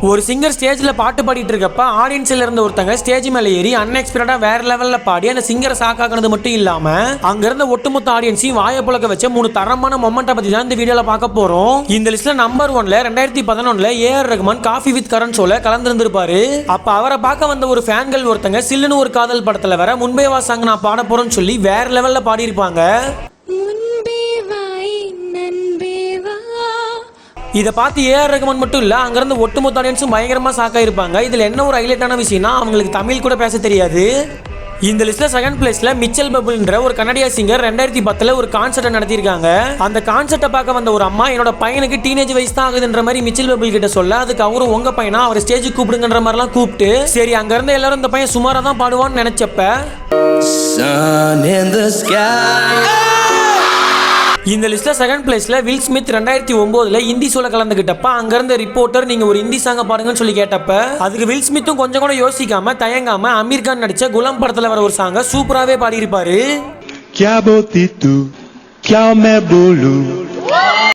ஒரு சிங்கர் ஸ்டேஜ்ல பாட்டு பாடிட்டு இருக்கப்ப ஆடியன்ஸ்ல இருந்த ஒருத்தங்க ஸ்டேஜ் மேல ஏறி அன்எக்ஸ்பெக்டடா வேற லெவல்ல பாடி அந்த சிங்கரை சாக்காக்குனது மட்டும் இல்லாம அங்க இருந்த ஒட்டுமொத்த ஆடியன்ஸையும் வாயை புழக்க வச்ச 3 தரமான மொமெண்ட்டை பத்தி தான் இந்த வீடியோல பார்க்க போறோம். இந்த லிஸ்ட்ல நம்பர் 1ல 2011ல ஏஆர் ரஹ்மான் காஃபி வித் கரண் ஷோல கலந்துருந்திருப்பாரு. அப்ப அவரை பார்க்க வந்த ஒரு ஃபேன்கள் ஒருத்தங்க சில்லுன்னு ஒரு காதல் படத்துல வர முன்பே வா சாங் நான் பாட போறேன்னு சொல்லி வேற லெவல்ல பாடி இருப்பாங்க. இதை பார்த்து ஏஆர் ரஹ்மான் மட்டும் இல்ல அங்க இருந்த ஒட்டுமொத்த ஆடியன்ஸும் பயங்கரமா சாக்கா இருப்பாங்க. இதுல என்ன ஒரு ஹைலைட்டான விஷயம்னா அவங்களுக்கு தமிழ் கூட பேச தெரியாது. இந்த லிஸ்ட்ல செகண்ட் பிளேஸ்ல மிச்சல் பபுல்ன்ற ஒரு கன்னடியா சிங்கர் 2010ல ஒரு கான்சர்ட்டை நடத்திருக்காங்க. அந்த கான்சர்ட்டை பார்க்க வந்த ஒரு அம்மா என்னோட பையனுக்கு டீனேஜ் வயசு தான் ஆகுதுன்ற மாதிரி மிச்சல் பபுல் கிட்ட சொல்ல அதுக்கு அவரும் உங்க பையனா அவர் ஸ்டேஜுக்கு கூப்பிடுங்கன்ற மாதிரிலாம் கூப்பிட்டு சரி அங்க இருந்த எல்லாரும் இந்த பையன் சுமாரா தான் பாடுவான்னு நினைச்சப்ப இந்த லிஸ்ட்ல செகண்ட் பிளேஸ்ல வில் ஸ்மித் 2009ல ஹிந்தி ஷோல கலந்துகிட்டப்ப அங்க இருந்த ரிப்போர்ட்டர் நீங்க ஒரு ஹிந்தி சாங்க பாடுங்கன்னு சொல்லி கேட்டப்ப அதுக்கு வில் ஸ்மித்தும் கொஞ்சம் கூட யோசிக்காம தயங்காம அமீர் கான் நடிச்ச குலாம் படத்துல வர ஒரு சாங்க சூப்பராவே பாடி இருப்பாரு.